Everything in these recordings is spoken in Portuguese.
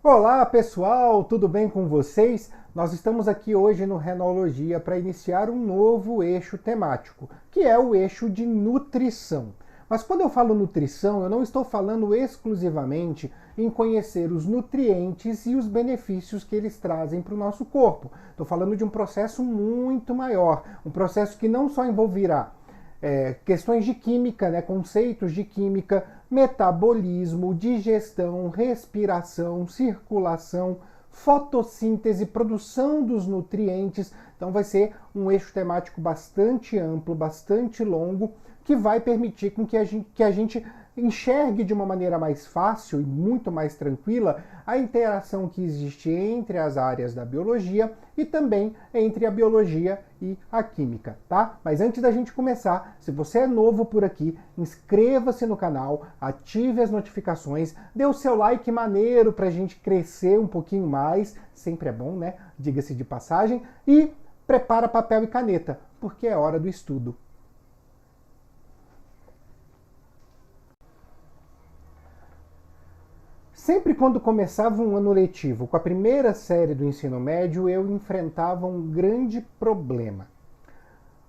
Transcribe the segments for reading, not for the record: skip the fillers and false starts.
Olá pessoal, tudo bem com vocês? Nós estamos aqui hoje no Renologia para iniciar um novo eixo temático, que é o eixo de nutrição. Mas quando eu falo nutrição, eu não estou falando exclusivamente em conhecer os nutrientes e os benefícios que eles trazem para o nosso corpo. Estou falando de um processo muito maior, um processo que não só envolverá questões de química, conceitos de química, metabolismo, digestão, respiração, circulação, fotossíntese, produção dos nutrientes. Então vai ser um eixo temático bastante amplo, bastante longo, que vai permitir com que a gente enxergue de uma maneira mais fácil e muito mais tranquila a interação que existe entre as áreas da biologia e também entre a biologia e a química, tá? Mas antes da gente começar, se você é novo por aqui, inscreva-se no canal, ative as notificações, dê o seu like maneiro pra gente crescer um pouquinho mais, sempre é bom, né? Diga-se de passagem, e prepara papel e caneta, porque é hora do estudo. Sempre quando começava um ano letivo com a primeira série do ensino médio, eu enfrentava um grande problema.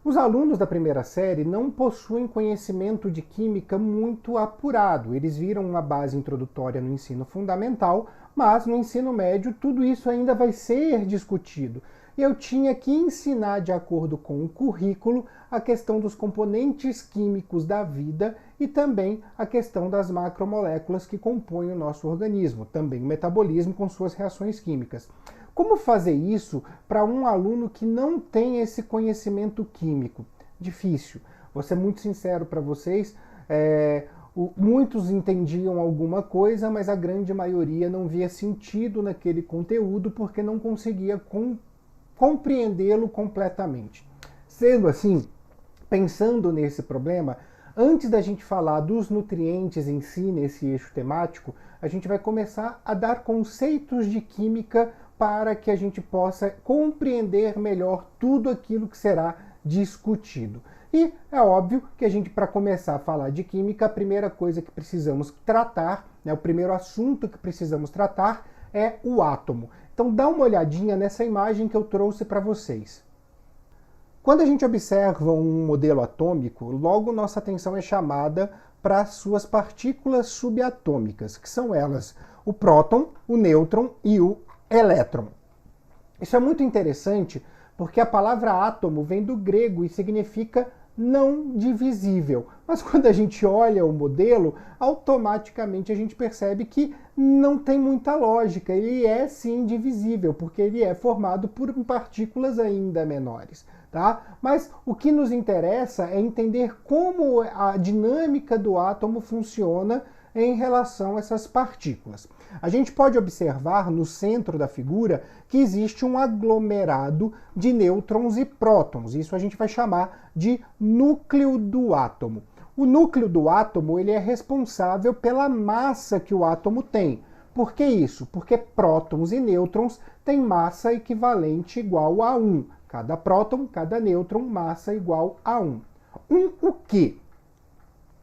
Os alunos da primeira série não possuem conhecimento de química muito apurado. Eles viram uma base introdutória no ensino fundamental, mas no ensino médio tudo isso ainda vai ser discutido. E eu tinha que ensinar, de acordo com o currículo, a questão dos componentes químicos da vida e também a questão das macromoléculas que compõem o nosso organismo, também o metabolismo com suas reações químicas. Como fazer isso para um aluno que não tem esse conhecimento químico? Difícil. Vou ser muito sincero para vocês, muitos entendiam alguma coisa, mas a grande maioria não via sentido naquele conteúdo porque não conseguia compreendê-lo completamente. Sendo assim, pensando nesse problema, antes da gente falar dos nutrientes em si, nesse eixo temático, a gente vai começar a dar conceitos de química para que a gente possa compreender melhor tudo aquilo que será discutido. E é óbvio que a gente, para começar a falar de química, a primeira coisa que precisamos tratar, o primeiro assunto que precisamos tratar é o átomo. Então dá uma olhadinha nessa imagem que eu trouxe para vocês. Quando a gente observa um modelo atômico, logo nossa atenção é chamada para as suas partículas subatômicas, que são elas o próton, o nêutron e o elétron. Isso é muito interessante porque a palavra átomo vem do grego e significa não divisível. Mas quando a gente olha o modelo, automaticamente a gente percebe que não tem muita lógica. Ele é sim divisível, porque ele é formado por partículas ainda menores. Tá? Mas o que nos interessa é entender como a dinâmica do átomo funciona em relação a essas partículas. A gente pode observar no centro da figura que existe um aglomerado de nêutrons e prótons. Isso a gente vai chamar de núcleo do átomo. O núcleo do átomo ele é responsável pela massa que o átomo tem. Por que isso? Porque prótons e nêutrons têm massa equivalente igual a 1. Cada próton, cada nêutron, massa igual a 1. O quê?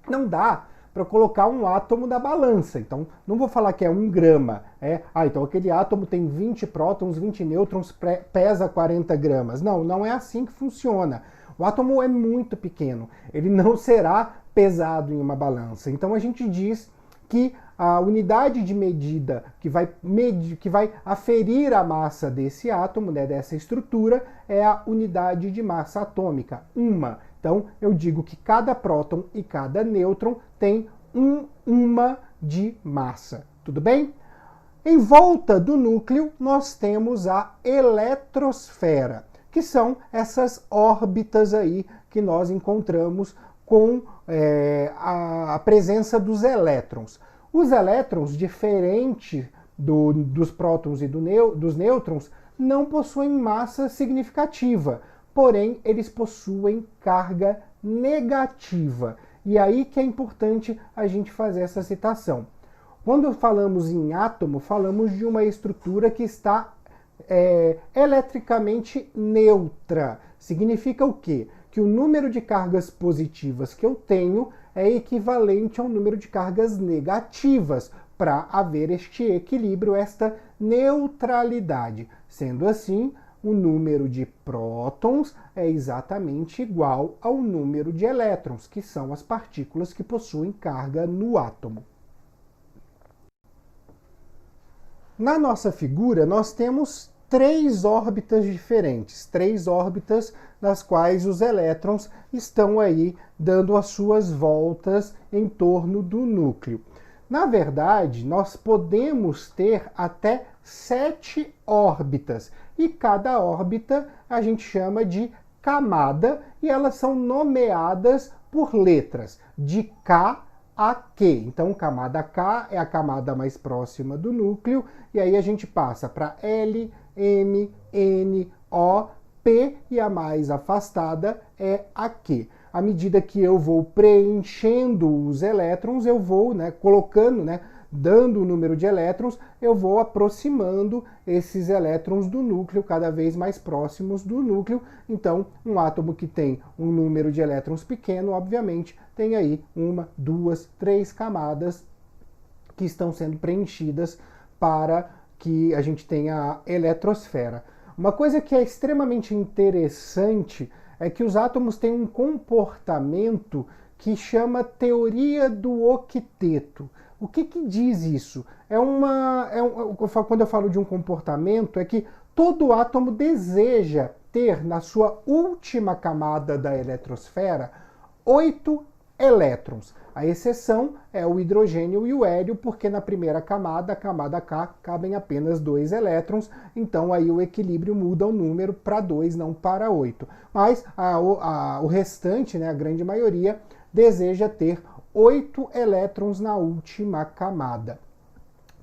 Não dá para colocar um átomo na balança. Então, não vou falar que é 1 grama. Então aquele átomo tem 20 prótons, 20 nêutrons, pesa 40 gramas. Não, não é assim que funciona. O átomo é muito pequeno. Ele não será pesado em uma balança. Então a gente diz que a unidade de medida que vai aferir a massa desse átomo, dessa estrutura, é a unidade de massa atômica, 1. Então, eu digo que cada próton e cada nêutron tem 1 de massa. Tudo bem? Em volta do núcleo, nós temos a eletrosfera, que são essas órbitas aí que nós encontramos com a presença dos elétrons. Os elétrons, diferente dos prótons e dos nêutrons, não possuem massa significativa, porém eles possuem carga negativa. E aí que é importante a gente fazer essa citação. Quando falamos em átomo, falamos de uma estrutura que está eletricamente neutra. Significa o quê? Que o número de cargas positivas que eu tenho é equivalente ao número de cargas negativas para haver este equilíbrio, esta neutralidade. Sendo assim, o número de prótons é exatamente igual ao número de elétrons, que são as partículas que possuem carga no átomo. Na nossa figura, nós temos três órbitas diferentes, três órbitas nas quais os elétrons estão aí dando as suas voltas em torno do núcleo. Na verdade, nós podemos ter até 7 órbitas, e cada órbita a gente chama de camada, e elas são nomeadas por letras, de K a Q. Então, camada K é a camada mais próxima do núcleo, e aí a gente passa para L, M, N, O, P, e a mais afastada é a Q. À medida que eu vou preenchendo os elétrons, eu vou, colocando, dando o número de elétrons, eu vou aproximando esses elétrons do núcleo, cada vez mais próximos do núcleo. Então, um átomo que tem um número de elétrons pequeno, obviamente, tem aí 1, 2, 3 camadas que estão sendo preenchidas para que a gente tenha a eletrosfera. Uma coisa que é extremamente interessante é que os átomos têm um comportamento que chama teoria do octeto. O que diz isso? Quando eu falo de um comportamento, é que todo átomo deseja ter na sua última camada da eletrosfera 8 elétrons. A exceção é o hidrogênio e o hélio, porque na primeira camada, a camada K, cabem apenas 2 elétrons, então aí o equilíbrio muda o número para 2, não para 8. Mas o restante, a grande maioria, deseja ter 8 elétrons na última camada.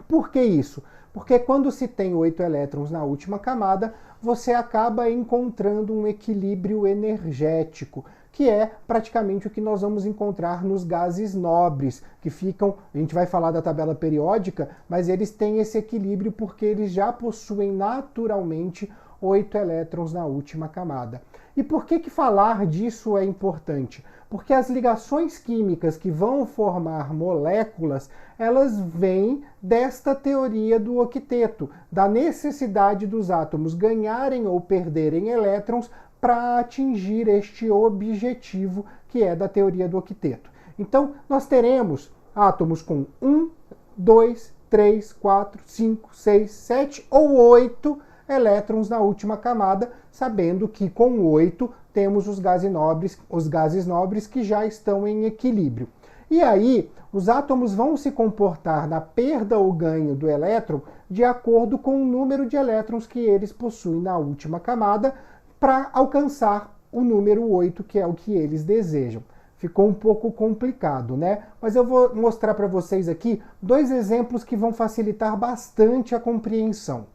Por que isso? Porque quando se tem 8 elétrons na última camada, você acaba encontrando um equilíbrio energético, que é praticamente o que nós vamos encontrar nos gases nobres, que ficam, a gente vai falar da tabela periódica, mas eles têm esse equilíbrio porque eles já possuem naturalmente 8 elétrons na última camada. E por que falar disso é importante? Porque as ligações químicas que vão formar moléculas, elas vêm desta teoria do octeto, da necessidade dos átomos ganharem ou perderem elétrons para atingir este objetivo que é da teoria do octeto. Então, nós teremos átomos com 1, 2, 3, 4, 5, 6, 7 ou 8 elétrons na última camada, sabendo que com 8 temos os gases nobres que já estão em equilíbrio. E aí, os átomos vão se comportar na perda ou ganho do elétron de acordo com o número de elétrons que eles possuem na última camada, para alcançar o número 8, que é o que eles desejam. Ficou um pouco complicado, né? Mas eu vou mostrar para vocês aqui 2 exemplos que vão facilitar bastante a compreensão.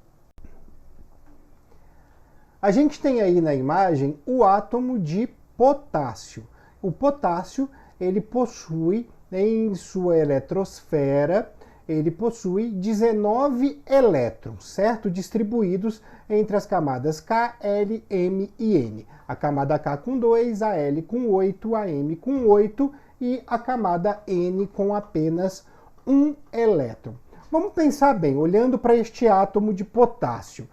A gente tem aí na imagem o átomo de potássio. O potássio, ele possui em sua eletrosfera, ele possui 19 elétrons, certo? Distribuídos entre as camadas K, L, M e N. A camada K com 2, a L com 8, a M com 8 e a camada N com apenas 1 elétron. Vamos pensar bem, olhando para este átomo de potássio.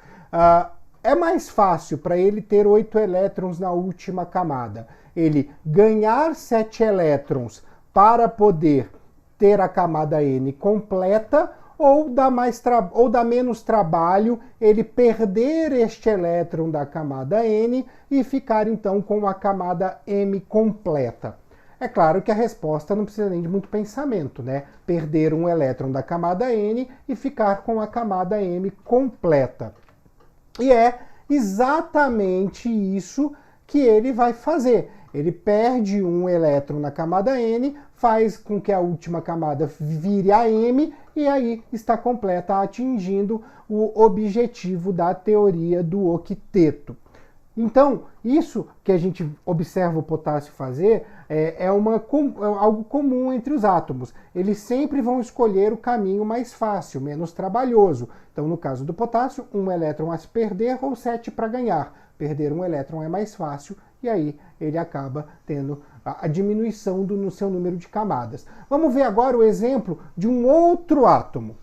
É mais fácil para ele ter 8 elétrons na última camada, ele ganhar 7 elétrons para poder ter a camada N completa, ou dá menos trabalho ele perder este elétron da camada N e ficar então com a camada M completa? É claro que a resposta não precisa nem de muito pensamento, né? Perder um elétron da camada N e ficar com a camada M completa. E é exatamente isso que ele vai fazer. Ele perde um elétron na camada N, faz com que a última camada vire a M, e aí está completa, atingindo o objetivo da teoria do octeto. Então, isso que a gente observa o potássio fazer é algo comum entre os átomos. Eles sempre vão escolher o caminho mais fácil, menos trabalhoso. Então, no caso do potássio, um elétron a se perder ou 7 para ganhar. Perder um elétron é mais fácil e aí ele acaba tendo a diminuição no seu número de camadas. Vamos ver agora o exemplo de um outro átomo.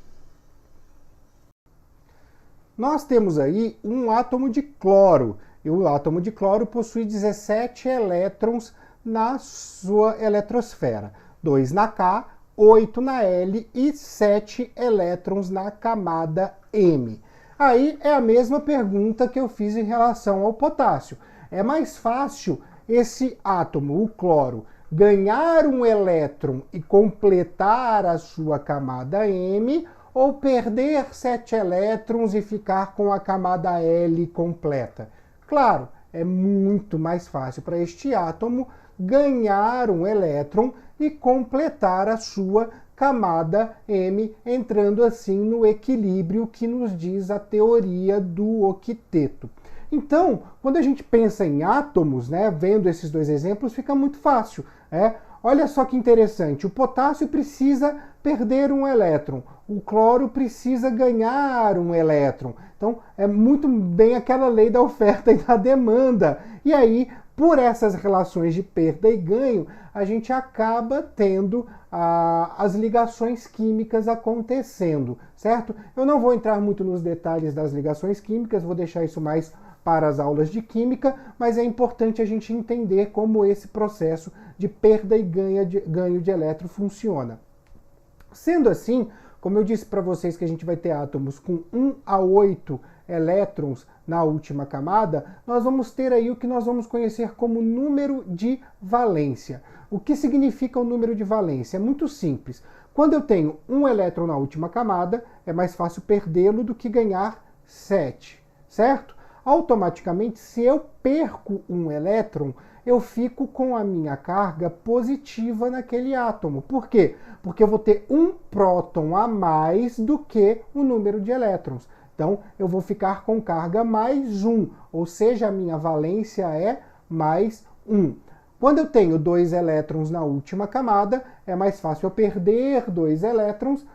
Nós temos aí um átomo de cloro. E o átomo de cloro possui 17 elétrons na sua eletrosfera. 2 na K, 8 na L e 7 elétrons na camada M. Aí é a mesma pergunta que eu fiz em relação ao potássio. É mais fácil esse átomo, o cloro, ganhar um elétron e completar a sua camada M ou perder 7 elétrons e ficar com a camada L completa? Claro, é muito mais fácil para este átomo ganhar um elétron e completar a sua camada M, entrando assim no equilíbrio que nos diz a teoria do octeto. Então, quando a gente pensa em átomos, né, vendo esses dois exemplos, fica muito fácil. Olha só que interessante, o potássio precisa perder um elétron, o cloro precisa ganhar um elétron. Então, é muito bem aquela lei da oferta e da demanda. E aí, por essas relações de perda e ganho, a gente acaba tendo as ligações químicas acontecendo, certo? Eu não vou entrar muito nos detalhes das ligações químicas, vou deixar isso mais para as aulas de química, mas é importante a gente entender como esse processo de perda e ganho de elétron funciona. Sendo assim, como eu disse para vocês que a gente vai ter átomos com 1 a 8 elétrons na última camada, nós vamos ter aí o que nós vamos conhecer como número de valência. O que significa o número de valência? É muito simples. Quando eu tenho um elétron na última camada, é mais fácil perdê-lo do que ganhar 7, certo? Automaticamente, se eu perco um elétron, eu fico com a minha carga positiva naquele átomo. Por quê? Porque eu vou ter um próton a mais do que o número de elétrons. Então, eu vou ficar com carga mais 1, ou seja, a minha valência é mais 1. Quando eu tenho 2 elétrons na última camada, é mais fácil eu perder 2 elétrons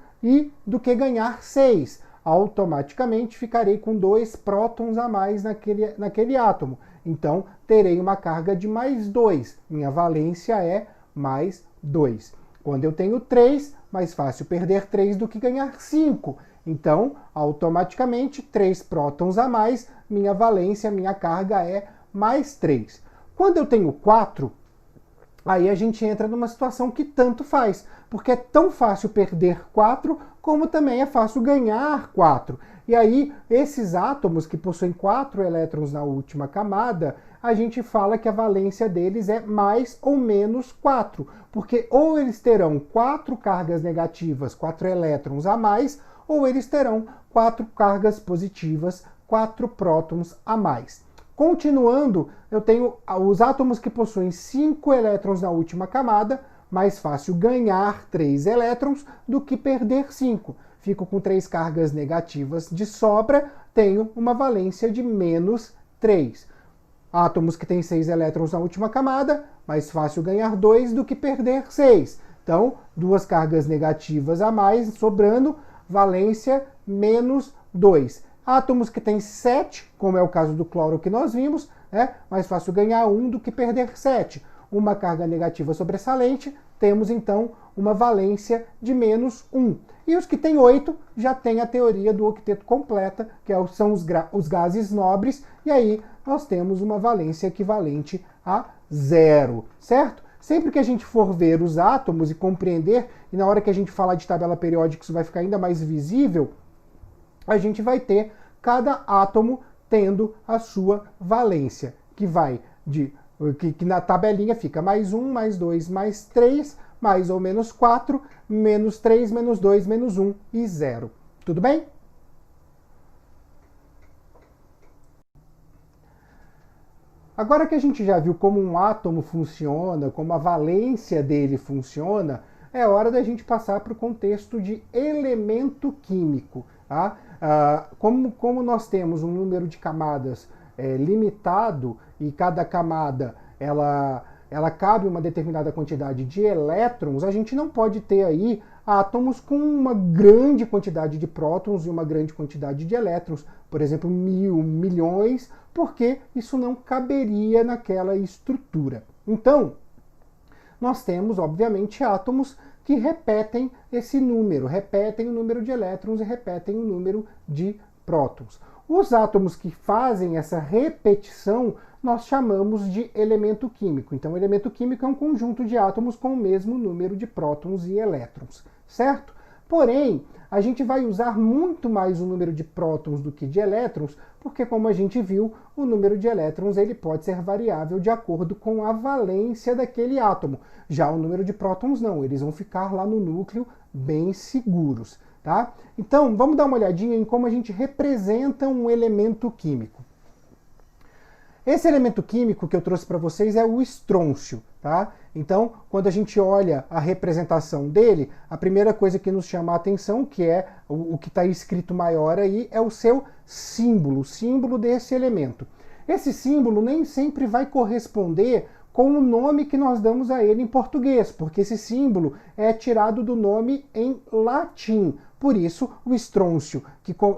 do que ganhar 6. Automaticamente ficarei com 2 prótons a mais naquele átomo. Então, terei uma carga de mais 2. Minha valência é mais 2. Quando eu tenho 3, mais fácil perder 3 do que ganhar 5. Então, automaticamente, 3 prótons a mais, minha valência, minha carga é mais 3. Quando eu tenho 4, aí a gente entra numa situação que tanto faz, porque é tão fácil perder 4, como também é fácil ganhar 4. E aí, esses átomos que possuem 4 elétrons na última camada, a gente fala que a valência deles é mais ou menos 4, porque ou eles terão 4 cargas negativas, 4 elétrons a mais, ou eles terão 4 cargas positivas, 4 prótons a mais. Continuando, eu tenho os átomos que possuem 5 elétrons na última camada, mais fácil ganhar 3 elétrons do que perder 5. Fico com 3 cargas negativas de sobra, tenho uma valência de menos 3. Átomos que têm 6 elétrons na última camada, mais fácil ganhar 2 do que perder 6. Então, 2 cargas negativas a mais sobrando, valência menos 2. Átomos que têm 7, como é o caso do cloro que nós vimos, mais fácil ganhar 1 do que perder 7. Uma carga negativa sobressalente, temos então uma valência de menos 1. E os que têm 8 já têm a teoria do octeto completa, que são os gases nobres, e aí nós temos uma valência equivalente a 0, certo? Sempre que a gente for ver os átomos e compreender, e na hora que a gente falar de tabela periódica isso vai ficar ainda mais visível, a gente vai ter cada átomo tendo a sua valência, que vai que na tabelinha fica mais 1, mais 2, mais 3, mais ou menos 4, menos 3, menos 2, menos 1 e 0. Tudo bem? Agora que a gente já viu como um átomo funciona, como a valência dele funciona, é hora da gente passar para o contexto de elemento químico. Tá? Como nós temos um número de camadas limitado e cada camada ela cabe uma determinada quantidade de elétrons, a gente não pode ter aí átomos com uma grande quantidade de prótons e uma grande quantidade de elétrons, por exemplo, 1000, milhões, porque isso não caberia naquela estrutura. Então, nós temos, obviamente, átomos que repetem esse número, repetem o número de elétrons e repetem o número de prótons. Os átomos que fazem essa repetição nós chamamos de elemento químico. Então, o elemento químico é um conjunto de átomos com o mesmo número de prótons e elétrons, certo? Porém, a gente vai usar muito mais o número de prótons do que de elétrons, porque, como a gente viu, o número de elétrons ele pode ser variável de acordo com a valência daquele átomo. Já o número de prótons não, eles vão ficar lá no núcleo bem seguros, tá? Então, vamos dar uma olhadinha em como a gente representa um elemento químico. Esse elemento químico que eu trouxe para vocês é o estrôncio, tá? Então, quando a gente olha a representação dele, a primeira coisa que nos chama a atenção, que é o que está escrito maior aí, é o seu símbolo, o símbolo desse elemento. Esse símbolo nem sempre vai corresponder com o nome que nós damos a ele em português, porque esse símbolo é tirado do nome em latim. Por isso, o estrôncio,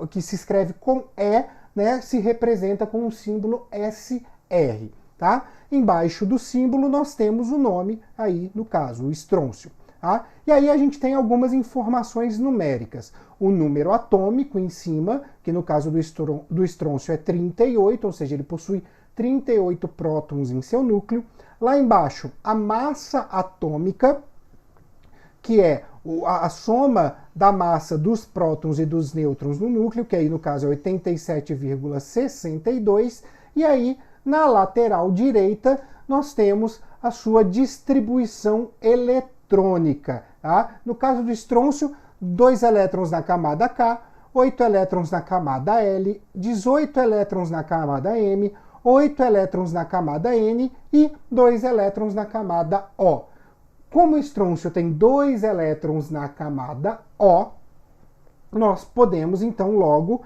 que se escreve com E, né, se representa com o símbolo SR, tá? Embaixo do símbolo nós temos o nome aí, no caso, o estrôncio, tá? E aí a gente tem algumas informações numéricas. O número atômico em cima, que no caso do estrôncio é 38, ou seja, ele possui 38 prótons em seu núcleo. Lá embaixo, a massa atômica, que é a soma da massa dos prótons e dos nêutrons no núcleo, que aí no caso é 87,62, e aí na lateral direita nós temos a sua distribuição eletrônica. Tá? No caso do estrôncio, 2 elétrons na camada K, 8 elétrons na camada L, 18 elétrons na camada M, 8 elétrons na camada N e 2 elétrons na camada O. Como o estrôncio tem 2 elétrons na camada O, nós podemos então logo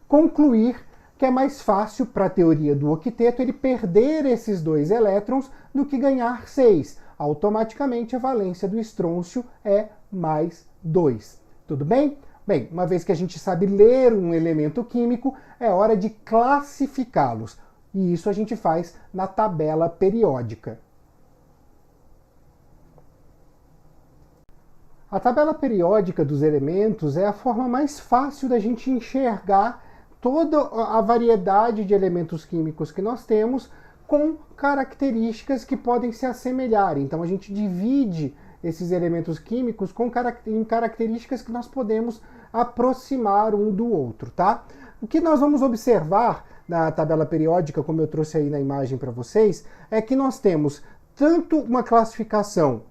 concluir que é mais fácil para a teoria do octeto ele perder esses 2 elétrons do que ganhar 6. Automaticamente a valência do estrôncio é mais 2. Tudo bem? Bem, uma vez que a gente sabe ler um elemento químico, é hora de classificá-los. E isso a gente faz na tabela periódica. A tabela periódica dos elementos é a forma mais fácil da gente enxergar toda a variedade de elementos químicos que nós temos com características que podem se assemelhar. Então a gente divide esses elementos químicos em características que nós podemos aproximar um do outro, tá? O que nós vamos observar na tabela periódica, como eu trouxe aí na imagem para vocês, é que nós temos tanto uma classificação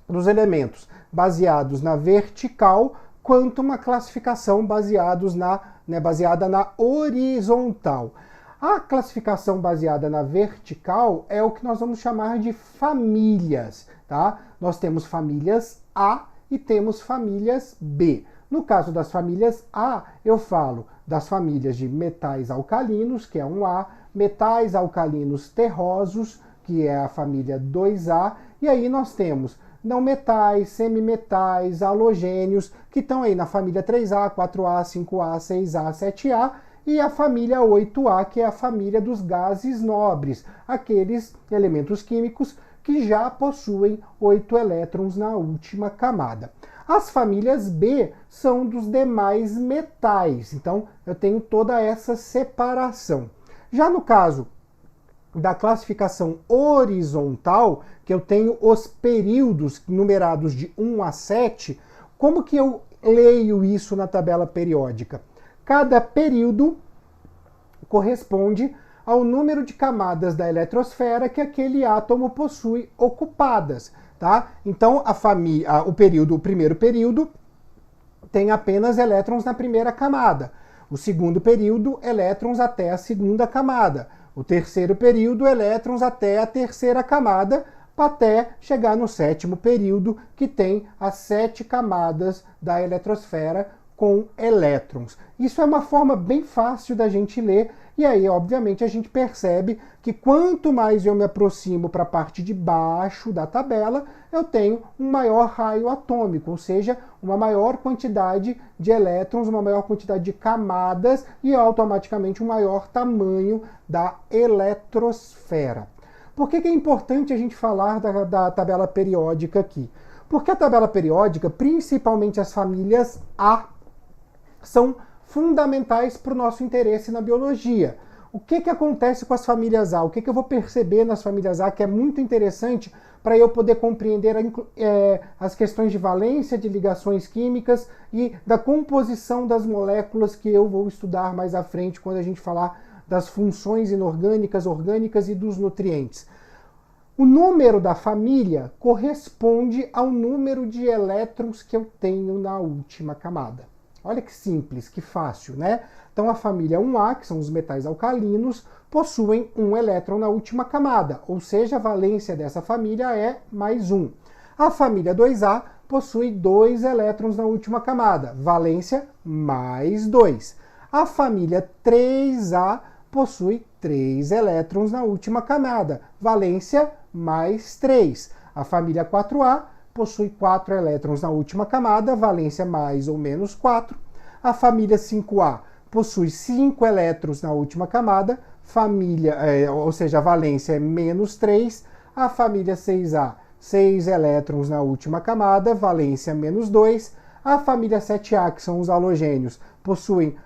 dos elementos baseados na vertical, quanto uma classificação baseada na horizontal. A classificação baseada na vertical é o que nós vamos chamar de famílias, tá? Nós temos famílias A e temos famílias B. No caso das famílias A, eu falo das famílias de metais alcalinos, que é um A, metais alcalinos terrosos, que é a família 2A, e aí nós temos não metais, semimetais, halogênios, que estão aí na família 3A, 4A, 5A, 6A, 7A, e a família 8A, que é a família dos gases nobres, aqueles elementos químicos que já possuem 8 elétrons na última camada. As famílias B são dos demais metais, então eu tenho toda essa separação. Já no caso da classificação horizontal, que eu tenho os períodos numerados de 1 a 7, como que eu leio isso na tabela periódica? Cada período corresponde ao número de camadas da eletrosfera que aquele átomo possui ocupadas, tá? Então o primeiro período tem apenas elétrons na primeira camada. O segundo período, elétrons até a segunda camada. O terceiro período, elétrons até a terceira camada, até chegar no sétimo período, que tem as 7 camadas da eletrosfera com elétrons. Isso é uma forma bem fácil da gente ler, e aí, obviamente, a gente percebe que quanto mais eu me aproximo para a parte de baixo da tabela, eu tenho um maior raio atômico, ou seja, uma maior quantidade de elétrons, uma maior quantidade de camadas e automaticamente um maior tamanho da eletrosfera. Por que é importante a gente falar da tabela periódica aqui? Porque a tabela periódica, principalmente as famílias A, são fundamentais para o nosso interesse na biologia. O que acontece com as famílias A? O que eu vou perceber nas famílias A que é muito interessante para eu poder compreender as questões de valência, de ligações químicas e da composição das moléculas que eu vou estudar mais à frente quando a gente falar das funções inorgânicas, orgânicas e dos nutrientes. O número da família corresponde ao número de elétrons que eu tenho na última camada. Olha que simples, que fácil, né? Então a família 1A, que são os metais alcalinos, possuem um elétron na última camada, ou seja, a valência dessa família é mais 1. A família 2A possui 2 elétrons na última camada, valência mais 2. A família 3A possui 3 elétrons na última camada, valência mais 3. A família 4A possui 4 elétrons na última camada, valência mais ou menos 4. A família 5A possui 5 elétrons na última camada, ou seja, a valência é menos 3. A família 6A, 6 elétrons na última camada, valência menos 2. A família 7A, que são os halogênios, possuem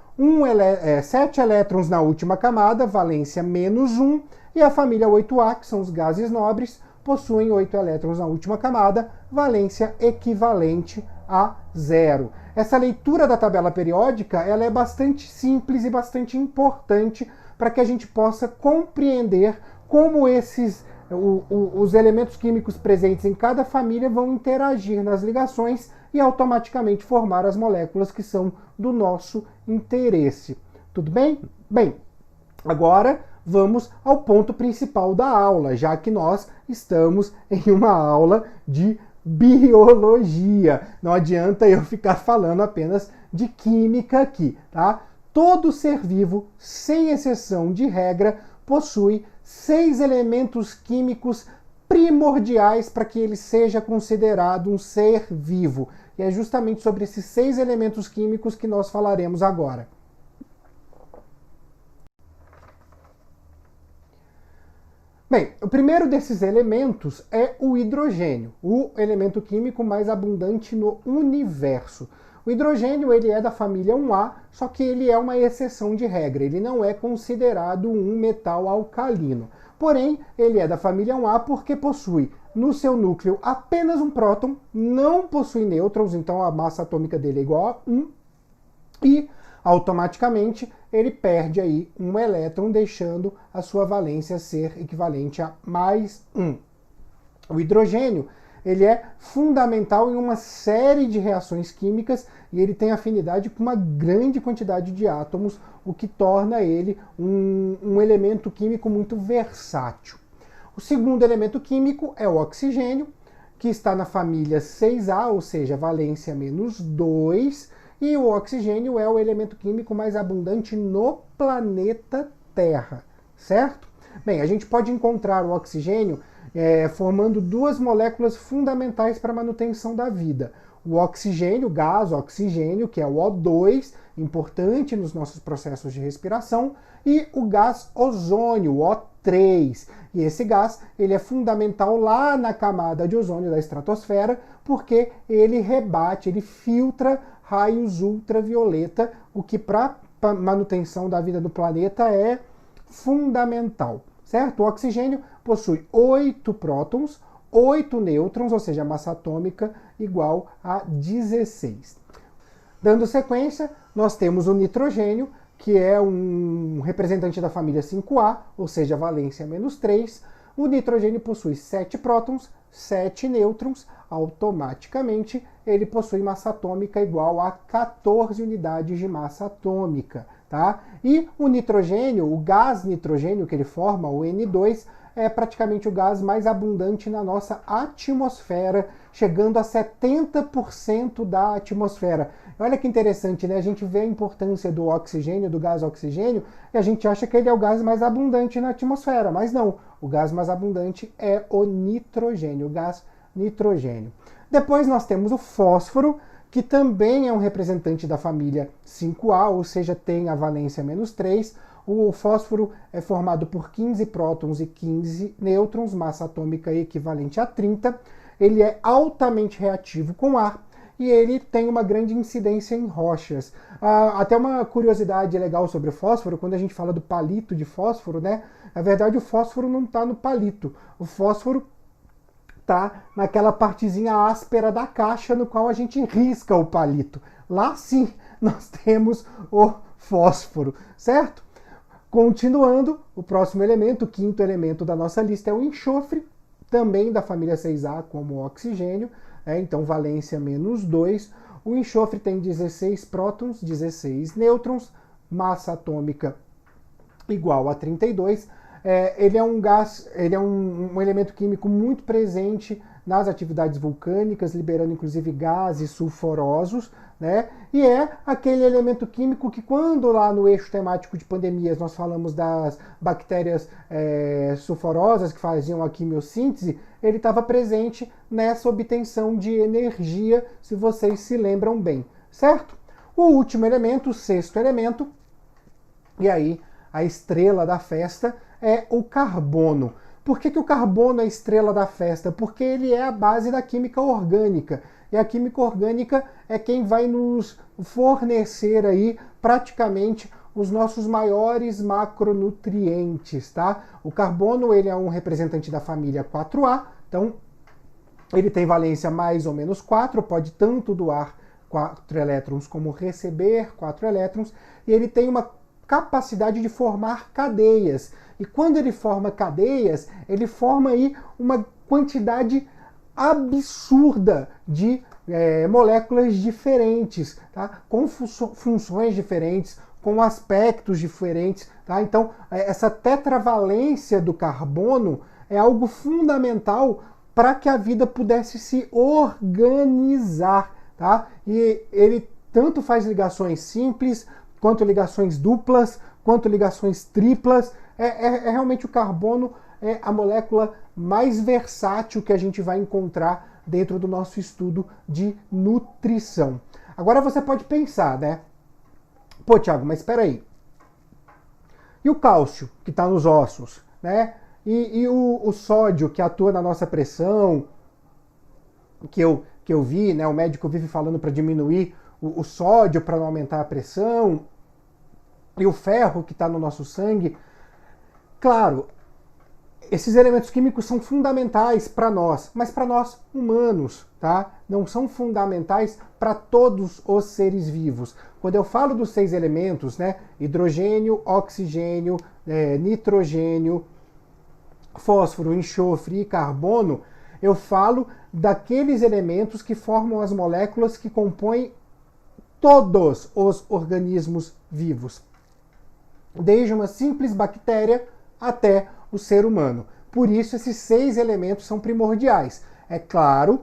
7 elétrons na última camada, valência menos 1. E a família 8A, que são os gases nobres, possuem 8 elétrons na última camada, valência equivalente a 0. Essa leitura da tabela periódica ela é bastante simples e bastante importante para que a gente possa compreender como os elementos químicos presentes em cada família vão interagir nas ligações e automaticamente formar as moléculas que são do nosso interesse. Tudo bem? Bem, agora vamos ao ponto principal da aula, já que nós estamos em uma aula de biologia. Não adianta eu ficar falando apenas de química aqui, tá? Todo ser vivo, sem exceção de regra, possui 6 elementos químicos primordiais para que ele seja considerado um ser vivo. E é justamente sobre esses 6 elementos químicos que nós falaremos agora. Bem, o primeiro desses elementos é o hidrogênio, o elemento químico mais abundante no universo. O hidrogênio ele é da família 1A, só que ele é uma exceção de regra, ele não é considerado um metal alcalino. Porém, ele é da família 1A porque possui no seu núcleo apenas um próton, não possui nêutrons, então a massa atômica dele é igual a 1, e automaticamente ele perde aí um elétron, deixando a sua valência ser equivalente a mais 1. O hidrogênio ele é fundamental em uma série de reações químicas e ele tem afinidade com uma grande quantidade de átomos, o que torna ele um elemento químico muito versátil. O segundo elemento químico é o oxigênio, que está na família 6A, ou seja, valência menos 2, e o oxigênio é o elemento químico mais abundante no planeta Terra, certo? Bem, a gente pode encontrar o oxigênio formando 2 moléculas fundamentais para a manutenção da vida. O oxigênio, o gás oxigênio, que é o O2, importante nos nossos processos de respiração, e o gás ozônio, o O3. E esse gás ele é fundamental lá na camada de ozônio da estratosfera, porque ele rebate, ele filtra raios ultravioleta, o que para a manutenção da vida do planeta é fundamental, certo? O oxigênio possui 8 prótons, 8 nêutrons, ou seja, a massa atômica igual a 16. Dando sequência, nós temos o nitrogênio, que é um representante da família 5A, ou seja, valência menos 3. O nitrogênio possui 7 prótons, 7 nêutrons, automaticamente ele possui massa atômica igual a 14 unidades de massa atômica, tá? E o nitrogênio, o gás nitrogênio que ele forma, o N2, é praticamente o gás mais abundante na nossa atmosfera, chegando a 70% da atmosfera. Olha que interessante, né? A gente vê a importância do oxigênio, do gás oxigênio, e a gente acha que ele é o gás mais abundante na atmosfera, mas não. O gás mais abundante é o nitrogênio, o gás nitrogênio. Depois nós temos o fósforo, que também é um representante da família 5A, ou seja, tem a valência -3. O fósforo é formado por 15 prótons e 15 nêutrons, massa atômica equivalente a 30. Ele é altamente reativo com ar e ele tem uma grande incidência em rochas. Até uma curiosidade legal sobre o fósforo, quando a gente fala do palito de fósforo, né? Na verdade, o fósforo não está no palito. O fósforo tá naquela partezinha áspera da caixa no qual a gente risca o palito. Lá sim nós temos o fósforo, certo? Continuando, o próximo elemento, o quinto elemento da nossa lista é o enxofre, também da família 6A, como o oxigênio, então valência -2. O enxofre tem 16 prótons, 16 nêutrons, massa atômica igual a 32. Ele é um gás, ele é um elemento químico muito presente nas atividades vulcânicas, liberando inclusive gases sulfurosos, né? E é aquele elemento químico que, quando lá no eixo temático de pandemias nós falamos das bactérias sulfurosas que faziam a quimiossíntese, ele estava presente nessa obtenção de energia, se vocês se lembram bem, certo? O último elemento, o sexto elemento, e aí a estrela da festa, é o carbono. Por que o carbono é a estrela da festa? Porque ele é a base da química orgânica. E a química orgânica é quem vai nos fornecer aí praticamente os nossos maiores macronutrientes, tá? O carbono, ele é um representante da família 4A, então ele tem valência mais ou menos 4, pode tanto doar 4 elétrons como receber 4 elétrons, e ele tem uma capacidade de formar cadeias. E quando ele forma cadeias, ele forma aí uma quantidade absurda de moléculas diferentes, tá? Com funções diferentes, com aspectos diferentes. Tá? Então, essa tetravalência do carbono é algo fundamental para que a vida pudesse se organizar. Tá? E ele tanto faz ligações simples, quanto ligações duplas, quanto ligações triplas. Realmente o carbono é a molécula mais versátil que a gente vai encontrar dentro do nosso estudo de nutrição. Agora você pode pensar, né? Pô, Thiago, mas espera aí. E o cálcio, que está nos ossos, né? E o sódio, que atua na nossa pressão, que eu vi, né? O médico vive falando para diminuir o sódio para não aumentar a pressão, e o ferro, que está no nosso sangue. Claro, esses elementos químicos são fundamentais para nós, mas para nós humanos, tá? Não são fundamentais para todos os seres vivos. Quando eu falo dos 6 elementos, né? Hidrogênio, oxigênio, nitrogênio, fósforo, enxofre e carbono, eu falo daqueles elementos que formam as moléculas que compõem todos os organismos vivos, desde uma simples bactéria até o ser humano. Por isso, esses 6 elementos são primordiais. É claro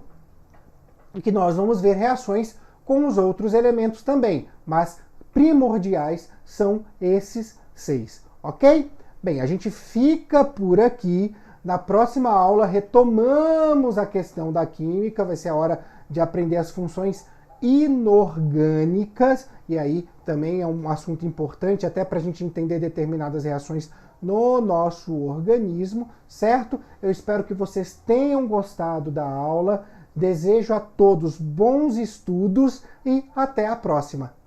que nós vamos ver reações com os outros elementos também, mas primordiais são esses 6, ok? Bem, a gente fica por aqui. Na próxima aula retomamos a questão da química, vai ser a hora de aprender as funções inorgânicas, e aí também é um assunto importante até para a gente entender determinadas reações no nosso organismo, certo? Eu espero que vocês tenham gostado da aula, desejo a todos bons estudos e até a próxima!